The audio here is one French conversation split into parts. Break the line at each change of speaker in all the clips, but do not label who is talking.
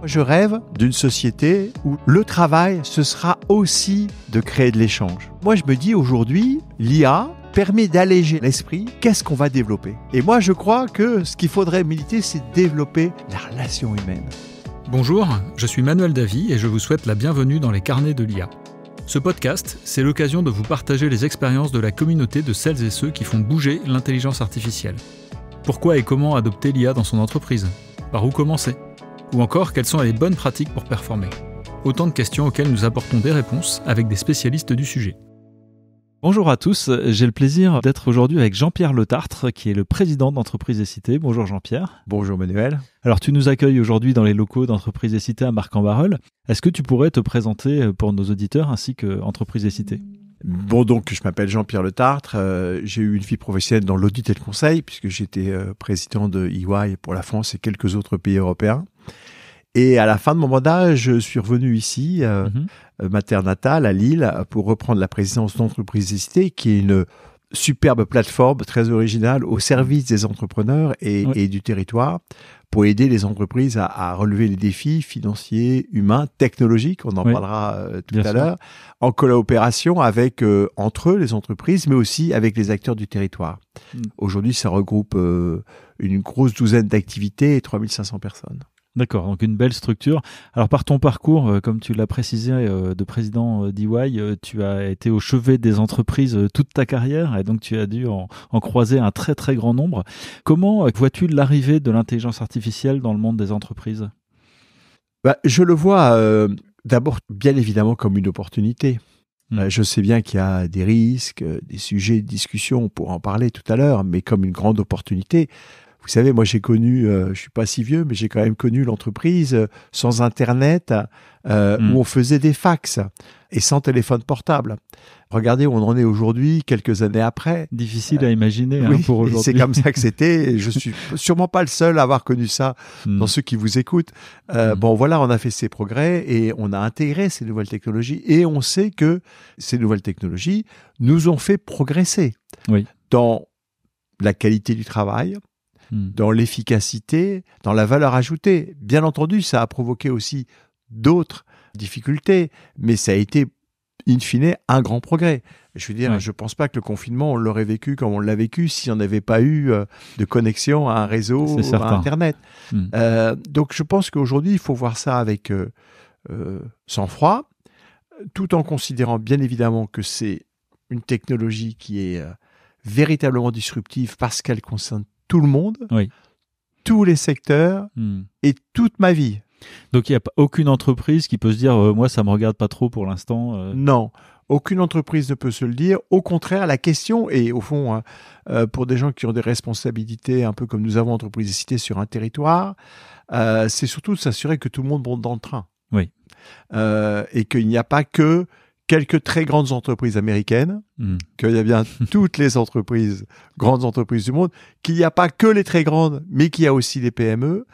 Je rêve d'une société où le travail, ce sera aussi de créer de l'échange. Moi, je me dis aujourd'hui, l'IA permet d'alléger l'esprit. Qu'est-ce qu'on va développer ? Et moi, je crois que ce qu'il faudrait militer, c'est développer la relation humaine.
Bonjour, je suis Manuel Davy et je vous souhaite la bienvenue dans les carnets de l'IA. Ce podcast, c'est l'occasion de vous partager les expériences de la communauté de celles et ceux qui font bouger l'intelligence artificielle. Pourquoi et comment adopter l'IA dans son entreprise ? Par où commencer ? Ou encore, quelles sont les bonnes pratiques pour performer ? Autant de questions auxquelles nous apportons des réponses avec des spécialistes du sujet.
Bonjour à tous, j'ai le plaisir d'être aujourd'hui avec Jean-Pierre Letartre, qui est le président d'Entreprise et Cité. Bonjour Jean-Pierre.
Bonjour Manuel.
Alors tu nous accueilles aujourd'hui dans les locaux d'Entreprise et Cité à Marc-en-Barœul. Est-ce que tu pourrais te présenter pour nos auditeurs ainsi que Entreprise et Cité ?
Bon, donc je m'appelle Jean-Pierre Letartre, j'ai eu une vie professionnelle dans l'audit et le conseil, puisque j'étais président de EY pour la France et quelques autres pays européens. Et à la fin de mon mandat, je suis revenu ici, ma terre natale, à Lille, pour reprendre la présidence d'Entreprise et Cité, qui est une superbe plateforme très originale au service des entrepreneurs et du territoire, pour aider les entreprises à relever les défis financiers, humains, technologiques, on en parlera tout à l'heure, en coopération avec, entre eux, les entreprises, mais aussi avec les acteurs du territoire. Aujourd'hui, ça regroupe une grosse douzaine d'activités et 3500 personnes.
D'accord, donc une belle structure. Alors par ton parcours, comme tu l'as précisé, de président d'EY, tu as été au chevet des entreprises toute ta carrière et donc tu as dû en croiser un très très grand nombre. Comment vois-tu l'arrivée de l'intelligence artificielle dans le monde des entreprises ?
Je le vois d'abord bien évidemment comme une opportunité. Je sais bien qu'il y a des risques, des sujets de discussion, on pourra en parler tout à l'heure, mais comme une grande opportunité. Vous savez, moi j'ai connu, je suis pas si vieux, mais j'ai quand même connu l'entreprise sans Internet, où on faisait des fax et sans téléphone portable. Regardez où on en est aujourd'hui, quelques années après.
Difficile à imaginer pour aujourd'hui.
C'est comme ça que c'était. Je suis sûrement pas le seul à avoir connu ça dans ceux qui vous écoutent. Bon, voilà, on a fait ces progrès et on a intégré ces nouvelles technologies. Et on sait que ces nouvelles technologies nous ont fait progresser dans la qualité du travail, dans l'efficacité, dans la valeur ajoutée. Bien entendu, ça a provoqué aussi d'autres difficultés, mais ça a été, in fine, un grand progrès. Je veux dire, je pense pas que le confinement, on l'aurait vécu comme on l'a vécu si on n'avait pas eu de connexion à un réseau ou à Internet. Donc, je pense qu'aujourd'hui, il faut voir ça avec sang-froid, tout en considérant bien évidemment que c'est une technologie qui est véritablement disruptive parce qu'elle concerne tout le monde, tous les secteurs et toute ma vie.
Donc il n'y a aucune entreprise qui peut se dire moi ça me regarde pas trop pour l'instant.
Non, aucune entreprise ne peut se le dire. Au contraire, la question, et au fond, pour des gens qui ont des responsabilités un peu comme nous avons Entreprise et Cité sur un territoire, c'est surtout de s'assurer que tout le monde monte dans le train. Et qu'il n'y a pas que quelques très grandes entreprises américaines, qu'il y a bien toutes les entreprises, grandes entreprises du monde, qu'il n'y a pas que les très grandes, mais qu'il y a aussi les PME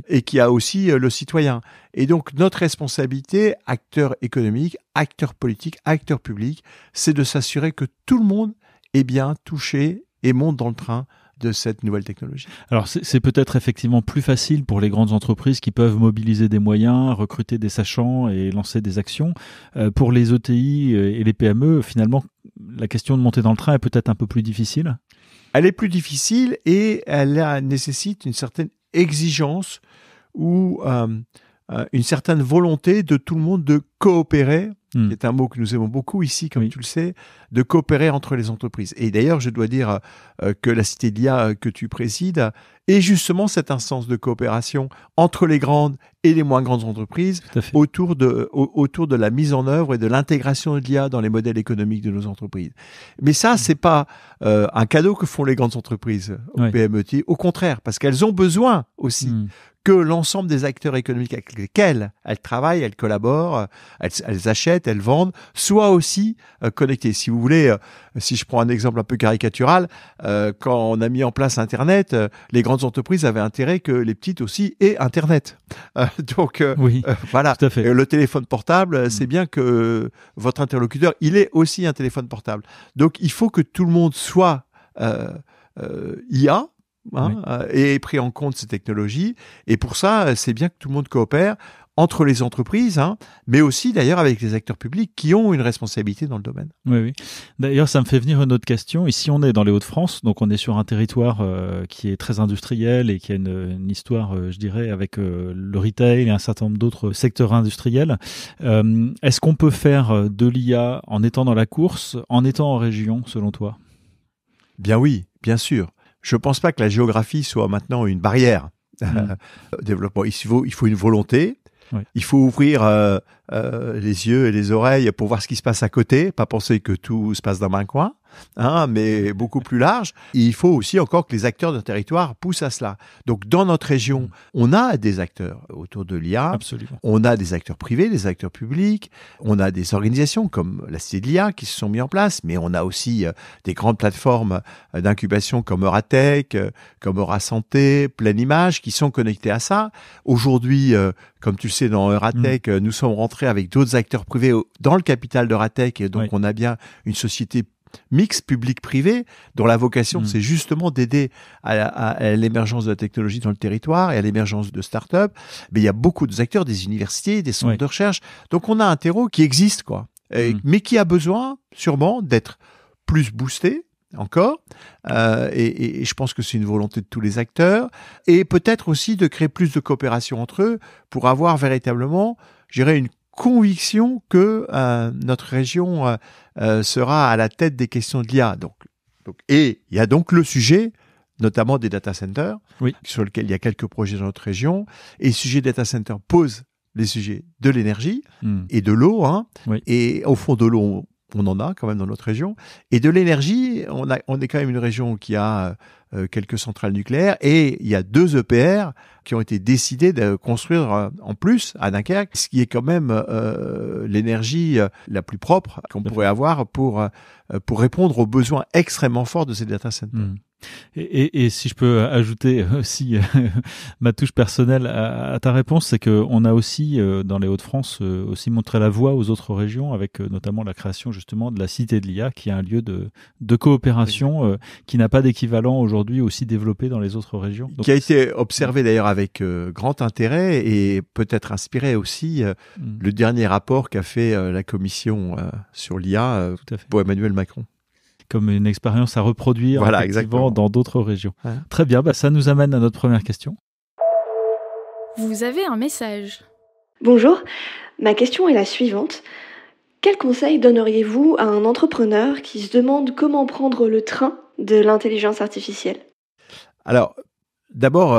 et qu'il y a aussi le citoyen. Et donc, notre responsabilité, acteurs économiques, acteurs politiques, acteurs publics, c'est de s'assurer que tout le monde est bien touché et monte dans le train de cette nouvelle technologie.
Alors c'est peut-être effectivement plus facile pour les grandes entreprises qui peuvent mobiliser des moyens, recruter des sachants et lancer des actions. Pour les ETI et les PME, finalement, la question de monter dans le train est peut-être un peu plus difficile.
Elle est plus difficile et elle nécessite une certaine exigence ou une certaine volonté de tout le monde de coopérer, qui est un mot que nous aimons beaucoup ici, comme tu le sais, de coopérer entre les entreprises. Et d'ailleurs, je dois dire que la Cité de l'IA que tu présides est justement cette instance de coopération entre les grandes et les moins grandes entreprises autour de la mise en œuvre et de l'intégration de l'IA dans les modèles économiques de nos entreprises. Mais ça, c'est pas un cadeau que font les grandes entreprises aux PME. Au contraire, parce qu'elles ont besoin aussi que l'ensemble des acteurs économiques avec lesquels elles travaillent, elles collaborent, elles achètent, elles vendent, soient aussi connectés. Si vous voulez, si je prends un exemple un peu caricatural, quand on a mis en place Internet, les grandes entreprises avaient intérêt que les petites aussi aient Internet. Voilà.
Tout à fait.
Le téléphone portable, c'est bien que votre interlocuteur, il ait aussi un téléphone portable. Donc, il faut que tout le monde soit IA, et pris en compte ces technologies. Et pour ça, c'est bien que tout le monde coopère entre les entreprises, mais aussi d'ailleurs avec les acteurs publics qui ont une responsabilité dans le domaine.
Oui. D'ailleurs, ça me fait venir une autre question. Ici, on est dans les Hauts-de-France, donc on est sur un territoire qui est très industriel et qui a une histoire, je dirais, avec le retail et un certain nombre d'autres secteurs industriels. Est-ce qu'on peut faire de l'IA en étant dans la course, en étant en région, selon toi ?
Bien oui, bien sûr. Je ne pense pas que la géographie soit maintenant une barrière au développement. Il faut une volonté.
Oui.
Il faut ouvrir les yeux et les oreilles pour voir ce qui se passe à côté, pas penser que tout se passe dans un coin, mais beaucoup plus large. Et il faut aussi encore que les acteurs d'un territoire poussent à cela. Donc dans notre région, on a des acteurs autour de l'IA.
Absolument.
On a des acteurs privés, des acteurs publics. On a des organisations comme la Cité de l'IA qui se sont mis en place, mais on a aussi des grandes plateformes d'incubation comme Euratech, comme Eurasanté, Pleine Image, qui sont connectées à ça. Aujourd'hui, comme tu le sais, dans Euratech, nous sommes rentrés avec d'autres acteurs privés dans le capital d'Euratech, et donc on a bien une société mixte public-privé dont la vocation c'est justement d'aider à l'émergence de la technologie dans le territoire et à l'émergence de start-up. Mais il y a beaucoup d'acteurs, des universités, des centres de recherche. Donc on a un terreau qui existe, mais qui a besoin sûrement d'être plus boosté encore, et je pense que c'est une volonté de tous les acteurs, et peut-être aussi de créer plus de coopération entre eux pour avoir véritablement, je dirais, une conviction que notre région sera à la tête des questions de l'IA. Et il y a donc le sujet, notamment des data centers, sur lequel il y a quelques projets dans notre région, et le sujet des data centers pose les sujets de l'énergie et de l'eau, et au fond de l'eau, on en a quand même dans notre région. Et de l'énergie, on est quand même une région qui a quelques centrales nucléaires, et il y a 2 EPR qui ont été décidés de construire en plus à Dunkerque, ce qui est quand même l'énergie la plus propre qu'on pourrait avoir pour répondre aux besoins extrêmement forts de ces data centers.
Et si je peux ajouter aussi ma touche personnelle à ta réponse, c'est qu'on a aussi dans les Hauts-de-France aussi montré la voie aux autres régions avec notamment la création justement de la Cité de l'IA, qui est un lieu de coopération qui n'a pas d'équivalent aujourd'hui, aussi développé dans les autres régions. Donc,
qui a été observé d'ailleurs avec grand intérêt, et peut-être inspiré aussi le dernier rapport qu'a fait la commission sur l'IA pour Emmanuel Macron.
Comme une expérience à reproduire dans d'autres régions. Ouais. Très bien, ça nous amène à notre première question.
Vous avez un message.
Bonjour, ma question est la suivante. Quel conseil donneriez-vous à un entrepreneur qui se demande comment prendre le train de l'intelligence artificielle ?
Alors, d'abord,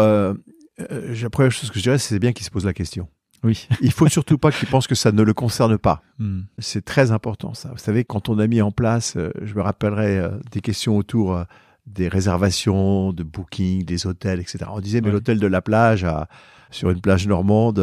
la première chose que je dirais, c'est bien qu'il se pose la question.
Oui.
Il ne faut surtout pas qu'il pense que ça ne le concerne pas. C'est très important, ça. Vous savez, quand on a mis en place, je me rappellerai des questions autour des réservations, de booking, des hôtels, etc. On disait, mais l'hôtel de la plage, sur une plage normande,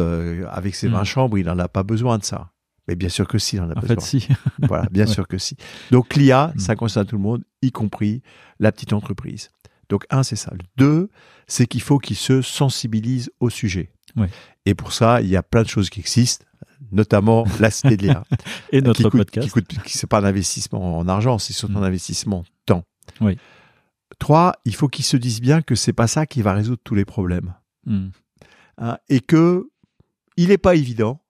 avec ses 20 chambres, il n'en a pas besoin de ça. Mais bien sûr que si, il en a besoin.
En fait, si.
Voilà, bien sûr que si. Donc, l'IA, ça concerne tout le monde, y compris la petite entreprise. Donc, 1, c'est ça. Le 2, c'est qu'il faut qu'il se sensibilise au sujet.
Ouais.
Et pour ça, il y a plein de choses qui existent, notamment la Cité de l'IA.
Et notre podcast.
C'est pas un investissement en argent, c'est surtout un investissement en temps.
Oui.
3, il faut qu'ils se disent bien que c'est pas ça qui va résoudre tous les problèmes. Et que il n'est pas évident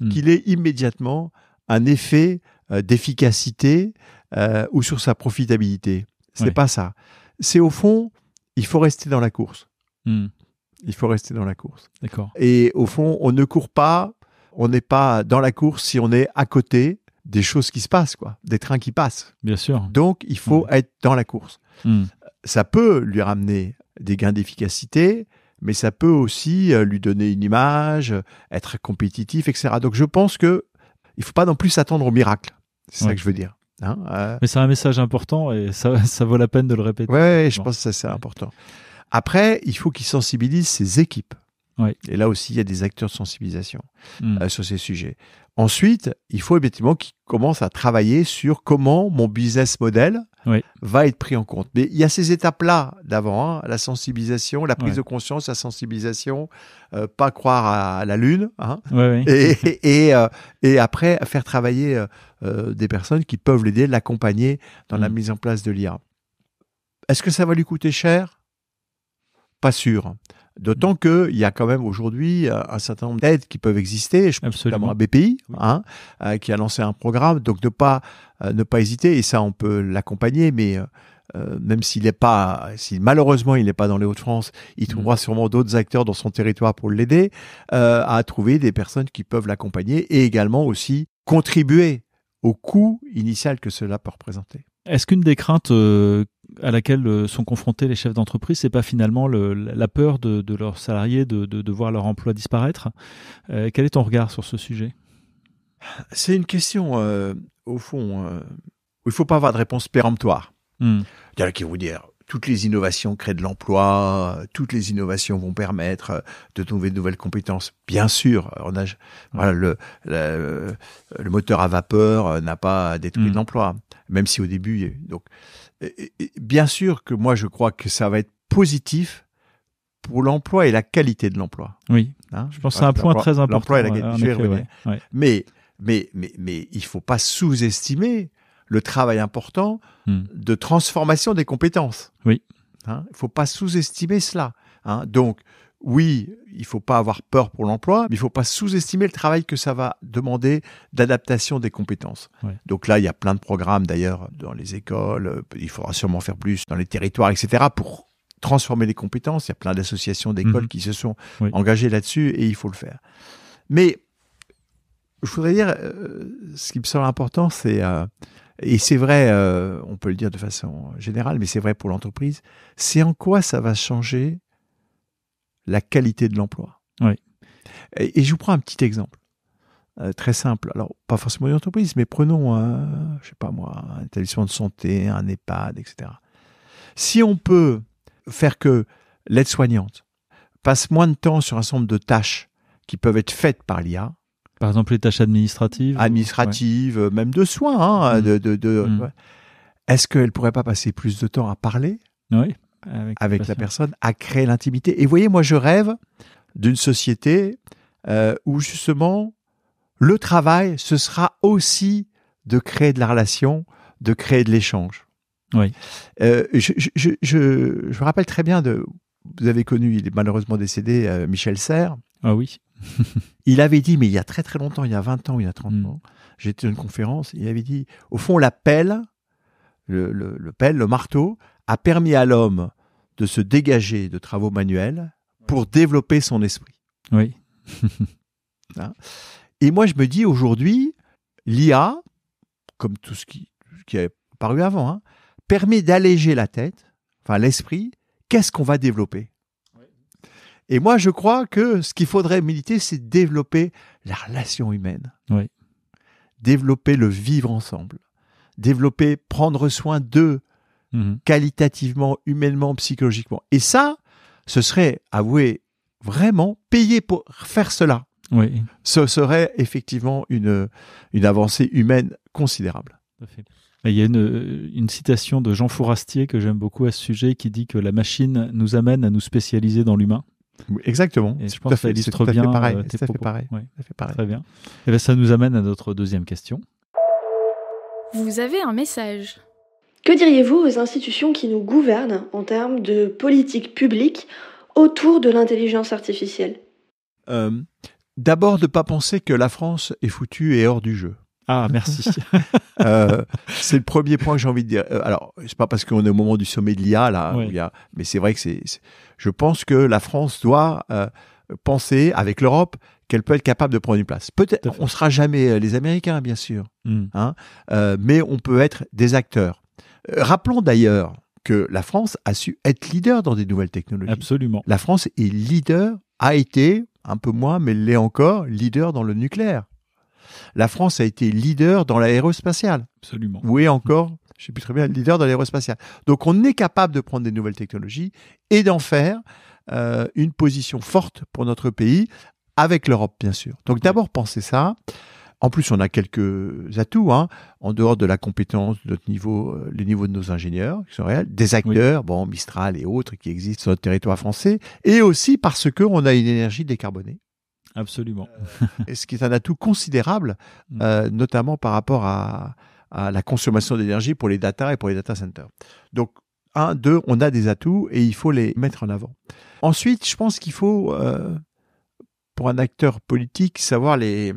qu'il ait immédiatement un effet d'efficacité ou sur sa profitabilité. C'est pas ça. C'est au fond, il faut rester dans la course. Il faut rester dans la course.
D'accord.
Et au fond, on ne court pas, on n'est pas dans la course si on est à côté des choses qui se passent, des trains qui passent.
Bien sûr.
Donc, il faut être dans la course. Ça peut lui ramener des gains d'efficacité, mais ça peut aussi lui donner une image, être compétitif, etc. Donc, je pense qu'il ne faut pas non plus s'attendre au miracle. C'est ça que je veux dire.
Mais c'est un message important et ça vaut la peine de le répéter.
Oui, je pense que ça, c'est important. Après, il faut qu'il sensibilise ses équipes. Et là aussi, il y a des acteurs de sensibilisation sur ces sujets. Ensuite, il faut effectivement qu'il commence à travailler sur comment mon business model va être pris en compte. Mais il y a ces étapes-là d'avant, la sensibilisation, la prise de conscience, la sensibilisation, pas croire à la lune, et après faire travailler des personnes qui peuvent l'aider, l'accompagner dans la mise en place de l'IA. Est-ce que ça va lui coûter cher ? Pas sûr. D'autant qu'il y a quand même aujourd'hui un certain nombre d'aides qui peuvent exister. Je pense notamment à BPI, qui a lancé un programme. Donc ne pas hésiter. Et ça, on peut l'accompagner. Mais même s'il malheureusement il n'est pas dans les Hauts-de-France, il trouvera sûrement d'autres acteurs dans son territoire pour l'aider à trouver des personnes qui peuvent l'accompagner et également aussi contribuer au coût initial que cela peut représenter.
Est-ce qu'une des craintes à laquelle sont confrontés les chefs d'entreprise, c'est pas finalement la peur de leurs salariés de voir leur emploi disparaître ? Quel est ton regard sur ce sujet ?
C'est une question, au fond, où il ne faut pas avoir de réponse péremptoire. Il y en a qui vont dire toutes les innovations créent de l'emploi, toutes les innovations vont permettre de trouver de nouvelles compétences. Bien sûr, le moteur à vapeur n'a pas détruit l'emploi, même si au début. Donc, bien sûr que moi je crois que ça va être positif pour l'emploi et la qualité de l'emploi.
Oui, je pense que c'est un point très important.
L'emploi et la qualité. Mais il ne faut pas sous-estimer le travail important de transformation des compétences.
Oui.
Il ne faut pas sous-estimer cela. Donc, oui, il ne faut pas avoir peur pour l'emploi, mais il ne faut pas sous-estimer le travail que ça va demander d'adaptation des compétences. Ouais. Donc là, il y a plein de programmes d'ailleurs dans les écoles, il faudra sûrement faire plus dans les territoires, etc., pour transformer les compétences. Il y a plein d'associations d'écoles qui se sont engagées là-dessus et il faut le faire. Mais je voudrais dire, ce qui me semble important, c'est... et c'est vrai, on peut le dire de façon générale, mais c'est vrai pour l'entreprise, c'est en quoi ça va changer la qualité de l'emploi.
Oui.
Et je vous prends un petit exemple, très simple. Alors, pas forcément une entreprise, mais prenons, je sais pas moi, un établissement de santé, un EHPAD, etc. Si on peut faire que l'aide-soignante passe moins de temps sur un certain nombre de tâches qui peuvent être faites par l'IA,
par exemple, les tâches administratives,
même de soins. Est-ce qu'elle ne pourrait pas passer plus de temps à parler avec la personne, à créer l'intimité ? Et vous voyez, moi, je rêve d'une société où, justement, le travail, ce sera aussi de créer de la relation, de créer de l'échange.
Oui.
Je me rappelle très bien vous avez connu, il est malheureusement décédé, Michel Serres.
Ah oui.
Il avait dit, mais il y a très très longtemps, il y a 20 ans, il y a 30 ans, j'étais à une conférence, il avait dit, au fond, la pelle, le marteau, a permis à l'homme de se dégager de travaux manuels pour développer son esprit.
Oui.
Et moi, je me dis, aujourd'hui, l'IA, comme tout ce qui a paru avant, permet d'alléger la tête, enfin l'esprit. Qu'est-ce qu'on va développer ? Et moi, je crois que ce qu'il faudrait militer, c'est développer la relation humaine.
Oui.
Développer le vivre ensemble. Développer, prendre soin d'eux, qualitativement, humainement, psychologiquement. Et ça, ce serait, avouez, vraiment payer pour faire cela.
Oui.
Ce serait effectivement une avancée humaine considérable.
Tout à fait. Il y a une citation de Jean Fourastier que j'aime beaucoup à ce sujet qui dit que la machine nous amène à nous spécialiser dans l'humain.
Exactement.
Et je pense que ça illustre bien tes propos.
Pareil.
Ouais. Très bien. Et bien, ça nous amène à notre deuxième question.
Vous avez un message.
Que diriez-vous aux institutions qui nous gouvernent en termes de politique publique autour de l'intelligence artificielle ?
D'abord, de ne pas penser que la France est foutue et hors du jeu.
Ah, merci.
C'est le premier point que j'ai envie de dire. Alors, c'est pas parce qu'on est au moment du sommet de l'IA, là, mais c'est vrai que je pense que la France doit penser, avec l'Europe, qu'elle peut être capable de prendre une place. Peut-être, on ne sera jamais les Américains, bien sûr, mais on peut être des acteurs. Rappelons d'ailleurs que la France a su être leader dans des nouvelles technologies.
Absolument.
La France est leader, a été, un peu moins, mais l'est encore, leader dans le nucléaire. La France a été leader dans l'aérospatiale.
Absolument.
Oui, encore, je ne sais plus très bien, leader dans l'aérospatiale. Donc, on est capable de prendre des nouvelles technologies et d'en faire une position forte pour notre pays, avec l'Europe, bien sûr. Donc, d'abord, pensez ça. En plus, on a quelques atouts, en dehors de la compétence de notre niveau, les niveaux de nos ingénieurs, qui sont réels, des acteurs, Mistral et autres, qui existent sur notre territoire français, et aussi parce qu'on a une énergie décarbonée.
Absolument.
Et ce qui est un atout considérable, notamment par rapport à la consommation d'énergie pour les data et pour les data centers. Donc, deux, on a des atouts et il faut les mettre en avant. Ensuite, je pense qu'il faut, pour un acteur politique, savoir les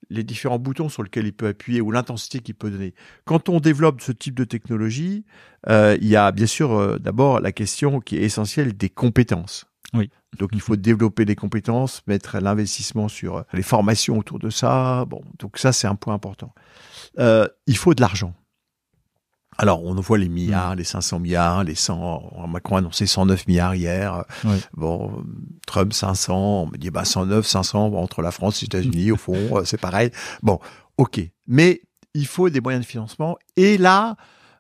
différents boutons sur lesquels il peut appuyer ou l'intensité qu'il peut donner. Quand on développe ce type de technologie, il y a bien sûr d'abord la question qui est essentielle des compétences.
Oui.
Donc il faut développer des compétences, mettre l'investissement sur les formations autour de ça. Bon, donc ça c'est un point important. Il faut de l'argent. Alors, on voit les milliards, les 500 milliards, les 100... Macron a annoncé 109 milliards hier.
Oui.
Bon, Trump, 500. On me dit, 109, 500, entre la France et les États-Unis, au fond, c'est pareil. Bon, OK. Mais il faut des moyens de financement. Et là,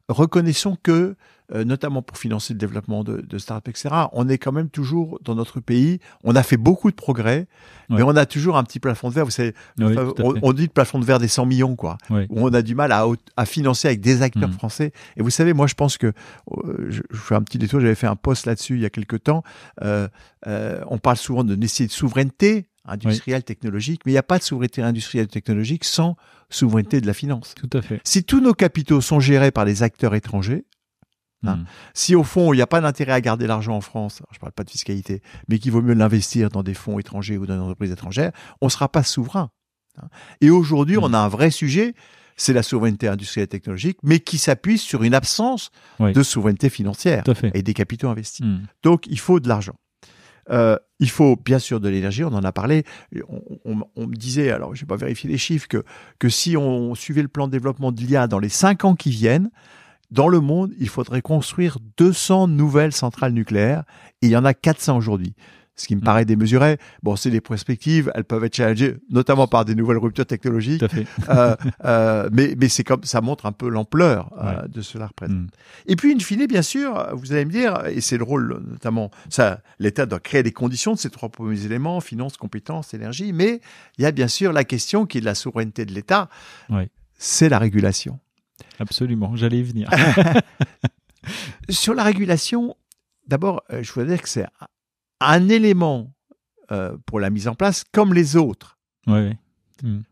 reconnaissons que, notamment pour financer le développement de start-up, etc., on est quand même toujours, dans notre pays, on a fait beaucoup de progrès, mais on a toujours un petit plafond de verre. Vous savez, on dit le plafond de verre des 100 millions, quoi. Oui. Où on a du mal à financer avec des acteurs français. Et vous savez, moi, je pense que, je fais un petit détour, j'avais fait un post là-dessus il y a quelque temps. On parle souvent de nécessité de souveraineté industrielle, technologique, mais il n'y a pas de souveraineté industrielle technologique sans souveraineté de la finance.
Tout à fait.
Si tous nos capitaux sont gérés par des acteurs étrangers, si au fond il n'y a pas d'intérêt à garder l'argent en France, je ne parle pas de fiscalité, mais qu'il vaut mieux l'investir dans des fonds étrangers ou dans des entreprises étrangères, on ne sera pas souverain. Et aujourd'hui, on a un vrai sujet, c'est la souveraineté industrielle et technologique, mais qui s'appuie sur une absence de souveraineté financière et des capitaux investis. Donc il faut de l'argent. Il faut bien sûr de l'énergie, on en a parlé. On me disait, alors je n'ai pas vérifié les chiffres, que si on suivait le plan de développement de l'IA dans les 5 ans qui viennent, dans le monde, il faudrait construire 200 nouvelles centrales nucléaires et il y en a 400 aujourd'hui. Ce qui me paraît démesuré. Bon, c'est des perspectives, elles peuvent être challengées, notamment par des nouvelles ruptures technologiques.
Tout à fait.
Mais c'est comme ça montre un peu l'ampleur de cela représente. Et puis, in fine, bien sûr, vous allez me dire, et c'est le rôle notamment, ça, l'État doit créer des conditions de ces 3 premiers éléments, finances, compétences, énergie, mais il y a bien sûr la question qui est de la souveraineté de l'État, c'est la régulation.
Absolument, j'allais y venir.
Sur la régulation, d'abord, je voudrais dire que c'est un élément pour la mise en place comme les autres.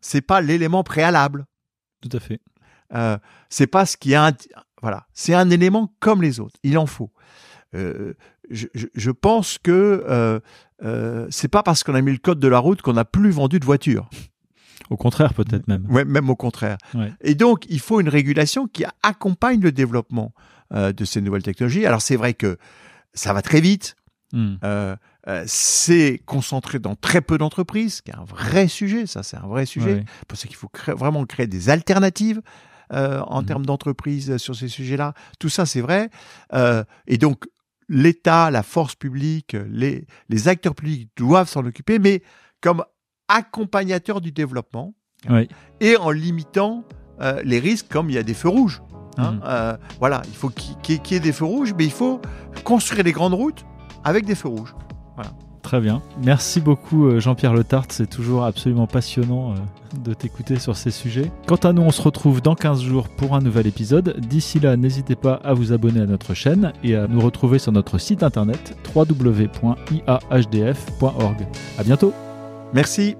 C'est pas l'élément préalable.
Tout à fait.
C'est pas ce qui a voilà, c'est un élément comme les autres. Il en faut. Je pense que c'est pas parce qu'on a mis le code de la route qu'on n'a plus vendu de voitures.
Au contraire, peut-être même.
Ouais, même au contraire. Et donc, il faut une régulation qui accompagne le développement de ces nouvelles technologies. Alors, c'est vrai que ça va très vite. C'est concentré dans très peu d'entreprises, qui est un vrai sujet. Ça, c'est un vrai sujet. C'est pour ça qu'il faut vraiment créer des alternatives en termes d'entreprises sur ces sujets-là. Tout ça, c'est vrai. Et donc, l'État, la force publique, les acteurs publics doivent s'en occuper, mais comme accompagnateur du développement et en limitant les risques comme il y a des feux rouges. Voilà, il faut qu'il y ait des feux rouges, mais il faut construire des grandes routes avec des feux rouges. Voilà.
Très bien. Merci beaucoup Jean-Pierre Le Tartre, c'est toujours absolument passionnant de t'écouter sur ces sujets. Quant à nous, on se retrouve dans 15 jours pour un nouvel épisode. D'ici là, n'hésitez pas à vous abonner à notre chaîne et à nous retrouver sur notre site internet www.iahdf.org. À bientôt.
Merci.